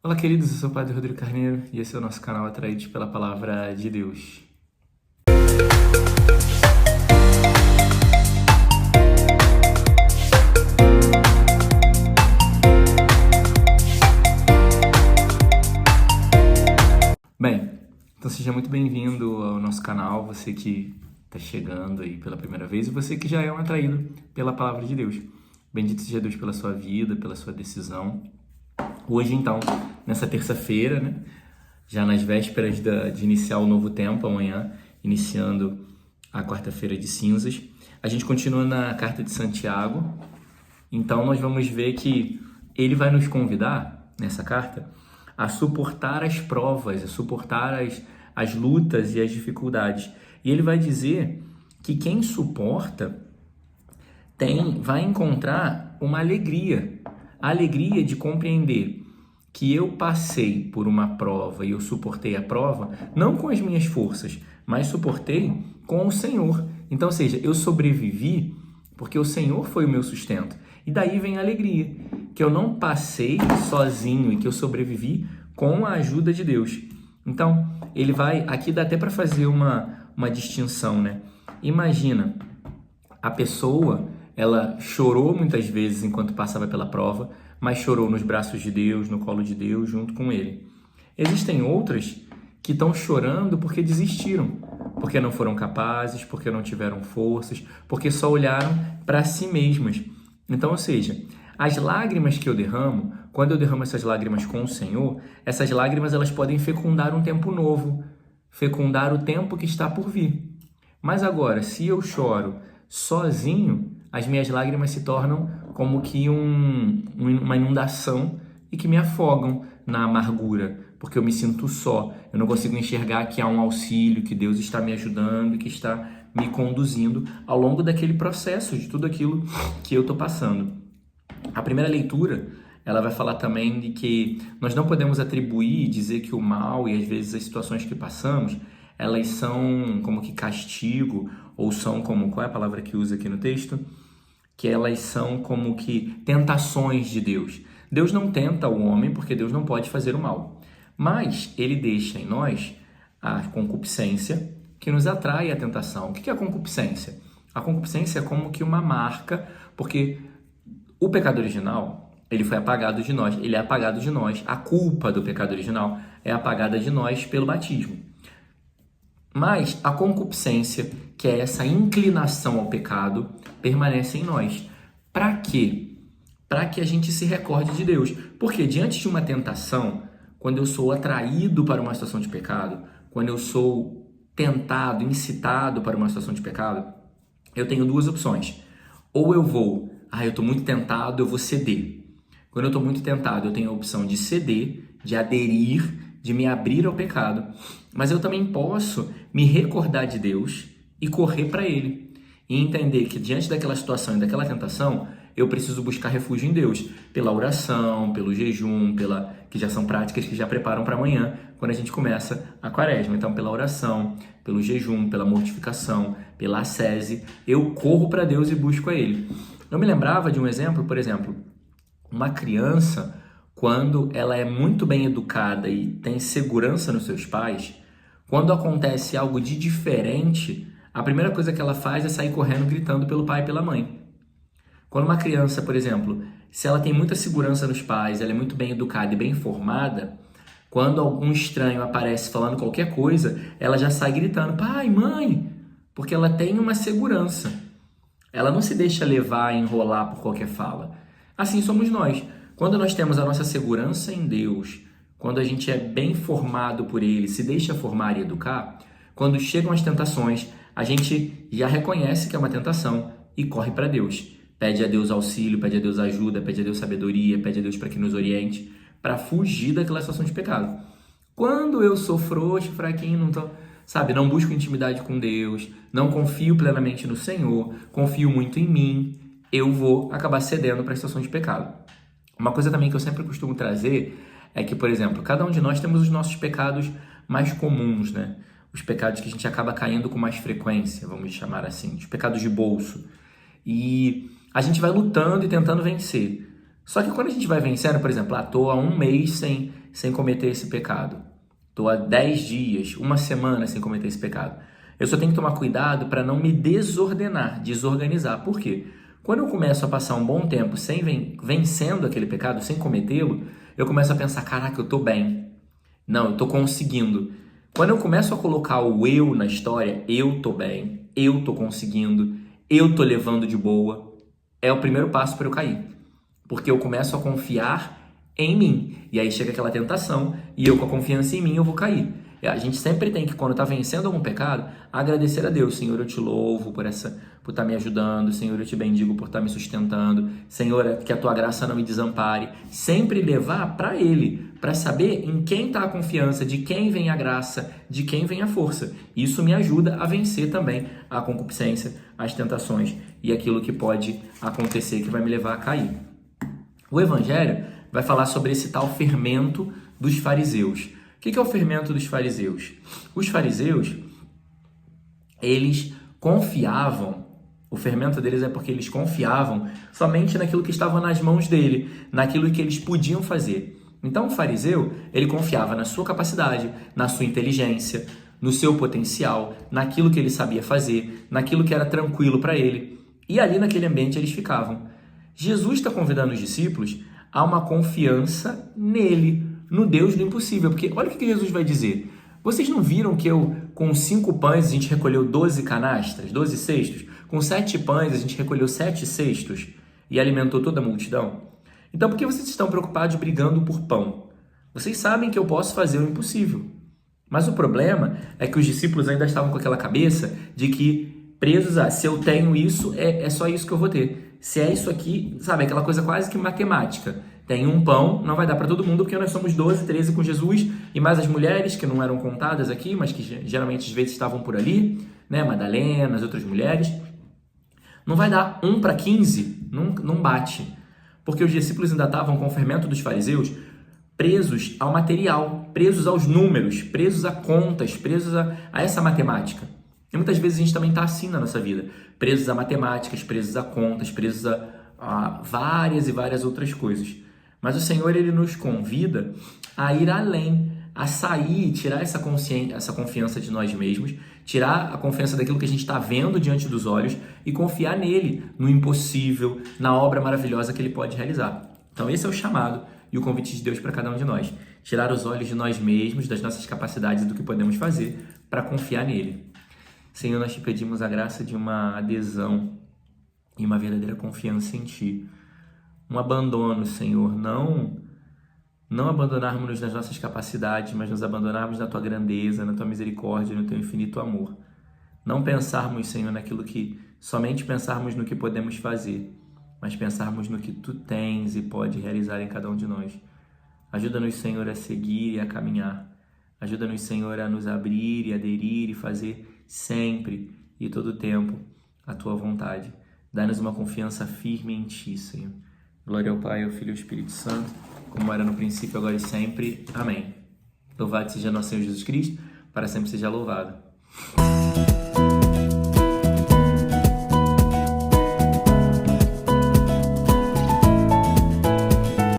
Olá, queridos, eu sou o Padre Rodrigo Carneiro e esse é o nosso canal Atraídos pela Palavra de Deus. Bem, então seja muito bem-vindo ao nosso canal, você que está chegando aí pela primeira vez e você que já é um atraído pela Palavra de Deus. Bendito seja Deus pela sua vida, pela sua decisão. Hoje, então, nessa terça-feira, né, já nas vésperas de iniciar o novo tempo, amanhã, iniciando a quarta-feira de cinzas, a gente continua na Carta de Santiago. Então, nós vamos ver que ele vai nos convidar, nessa carta, a suportar as provas, a suportar as lutas e as dificuldades. E ele vai dizer que quem suporta vai encontrar uma alegria, a alegria de compreender que eu passei por uma prova e eu suportei a prova, não com as minhas forças, mas suportei com o Senhor. Então, ou seja, eu sobrevivi porque o Senhor foi o meu sustento. E daí vem a alegria, que eu não passei sozinho e que eu sobrevivi com a ajuda de Deus. Então, ele vai, aqui dá até para fazer uma distinção, né? Imagina, a pessoa, ela chorou muitas vezes enquanto passava pela prova, mas chorou nos braços de Deus, no colo de Deus, junto com Ele. Existem outras que estão chorando porque desistiram, porque não foram capazes, porque não tiveram forças, porque só olharam para si mesmas. Então, ou seja, as lágrimas que eu derramo, quando eu derramo essas lágrimas com o Senhor, essas lágrimas elas podem fecundar um tempo novo, fecundar o tempo que está por vir. Mas agora, se eu choro sozinho, as minhas lágrimas se tornam como que uma inundação e que me afogam na amargura, porque eu me sinto só, eu não consigo enxergar que há um auxílio, que Deus está me ajudando e que está me conduzindo ao longo daquele processo, de tudo aquilo que eu estou passando. A primeira leitura, ela vai falar também de que nós não podemos atribuir e dizer que o mal e às vezes as situações que passamos, elas são como que castigo, ou são como, qual é a palavra que usa aqui no texto? Que elas são como que tentações de Deus. Deus não tenta o homem porque Deus não pode fazer o mal. Mas Ele deixa em nós a concupiscência que nos atrai à tentação. O que é a concupiscência? A concupiscência é como que uma marca, porque o pecado original, ele foi apagado de nós, ele é apagado de nós. A culpa do pecado original é apagada de nós pelo batismo. Mas a concupiscência, que é essa inclinação ao pecado, permanece em nós. Para quê? Para que a gente se recorde de Deus. Porque diante de uma tentação, quando eu sou atraído para uma situação de pecado, quando eu sou tentado, incitado para uma situação de pecado, eu tenho duas opções. Ou eu vou, eu estou muito tentado, eu vou ceder. Quando eu estou muito tentado, eu tenho a opção de ceder, de aderir, de me abrir ao pecado. Mas eu também posso me recordar de Deus e correr para Ele. E entender que diante daquela situação e daquela tentação, eu preciso buscar refúgio em Deus. Pela oração, pelo jejum, que já são práticas que já preparam para amanhã, quando a gente começa a quaresma. Então, pela oração, pelo jejum, pela mortificação, pela ascese, eu corro para Deus e busco a Ele. Eu me lembrava de um exemplo, por exemplo, uma criança, quando ela é muito bem educada e tem segurança nos seus pais, quando acontece algo de diferente, a primeira coisa que ela faz é sair correndo gritando pelo pai e pela mãe. Quando uma criança, por exemplo, se ela tem muita segurança nos pais, ela é muito bem educada e bem formada, quando algum estranho aparece falando qualquer coisa, ela já sai gritando, pai, mãe, porque ela tem uma segurança. Ela não se deixa levar e enrolar por qualquer fala. Assim somos nós. Quando nós temos a nossa segurança em Deus, quando a gente é bem formado por Ele, se deixa formar e educar, quando chegam as tentações, a gente já reconhece que é uma tentação e corre para Deus. Pede a Deus auxílio, pede a Deus ajuda, pede a Deus sabedoria, pede a Deus para que nos oriente, para fugir daquela situação de pecado. Quando eu sou frouxo, fraquinho, não busco intimidade com Deus, não confio plenamente no Senhor, confio muito em mim, eu vou acabar cedendo para a situação de pecado. Uma coisa também que eu sempre costumo trazer é que, por exemplo, cada um de nós temos os nossos pecados mais comuns, né? Os pecados que a gente acaba caindo com mais frequência, vamos chamar assim, os pecados de bolso. E a gente vai lutando e tentando vencer. Só que quando a gente vai vencendo, por exemplo, estou há um mês sem sem cometer esse pecado. Estou há 10 dias, uma semana sem cometer esse pecado. Eu só tenho que tomar cuidado para não me desorganizar. Por quê? Quando eu começo a passar um bom tempo sem vencendo aquele pecado, sem cometê-lo, eu começo a pensar, caraca, eu estou bem. Não, eu estou conseguindo. Quando eu começo a colocar o eu na história, eu estou bem, eu estou conseguindo, eu estou levando de boa, é o primeiro passo para eu cair. Porque eu começo a confiar em mim. E aí chega aquela tentação e eu com a confiança em mim eu vou cair. A gente sempre tem que, quando está vencendo algum pecado, agradecer a Deus. Senhor, eu te louvo por estar me ajudando. Senhor, eu te bendigo por estar me sustentando. Senhor, que a tua graça não me desampare. Sempre levar para Ele, para saber em quem está a confiança, de quem vem a graça, de quem vem a força. Isso me ajuda a vencer também a concupiscência, as tentações e aquilo que pode acontecer que vai me levar a cair. O Evangelho vai falar sobre esse tal fermento dos fariseus. O que é o fermento dos fariseus? Os fariseus, eles confiavam, o fermento deles é porque eles confiavam somente naquilo que estava nas mãos dele, naquilo que eles podiam fazer. Então o fariseu, ele confiava na sua capacidade, na sua inteligência, no seu potencial, naquilo que ele sabia fazer, naquilo que era tranquilo para ele. E ali naquele ambiente eles ficavam. Jesus está convidando os discípulos a uma confiança nele, no Deus do impossível. Porque olha o que Jesus vai dizer. Vocês não viram que com 5 pães a gente recolheu 12 canastras, 12 cestos? Com 7 pães a gente recolheu 7 cestos e alimentou toda a multidão? Então por que vocês estão preocupados brigando por pão? Vocês sabem que eu posso fazer o impossível. Mas o problema é que os discípulos ainda estavam com aquela cabeça de que presos a, se eu tenho isso, é só isso que eu vou ter. Se é isso aqui, sabe, aquela coisa quase que matemática. Tem um pão, não vai dar para todo mundo, porque nós somos 12, 13 com Jesus, e mais as mulheres, que não eram contadas aqui, mas que geralmente às vezes estavam por ali, né, Madalena, as outras mulheres. Não vai dar 1 para 15, não bate. Porque os discípulos ainda estavam com o fermento dos fariseus, presos ao material, presos aos números, presos a contas, presos a essa matemática. E muitas vezes a gente também está assim na nossa vida, presos a matemáticas, presos a contas, presos a várias e várias outras coisas. Mas o Senhor, Ele nos convida a ir além, a sair, tirar essa confiança de nós mesmos, tirar a confiança daquilo que a gente está vendo diante dos olhos e confiar nele, no impossível, na obra maravilhosa que Ele pode realizar. Então esse é o chamado e o convite de Deus para cada um de nós. Tirar os olhos de nós mesmos, das nossas capacidades e do que podemos fazer para confiar nele. Senhor, nós te pedimos a graça de uma adesão e uma verdadeira confiança em Ti. Um abandono, Senhor, não abandonarmos-nos nas nossas capacidades, mas nos abandonarmos na Tua grandeza, na Tua misericórdia, no Teu infinito amor. Não pensarmos, Senhor, somente pensarmos no que podemos fazer, mas pensarmos no que Tu tens e pode realizar em cada um de nós. Ajuda-nos, Senhor, a seguir e a caminhar. Ajuda-nos, Senhor, a nos abrir e aderir e fazer sempre e todo o tempo a Tua vontade. Dá-nos uma confiança firme em Ti, Senhor. Glória ao Pai, ao Filho e ao Espírito Santo, como era no princípio, agora e sempre. Amém. Louvado seja nosso Senhor Jesus Cristo, para sempre seja louvado.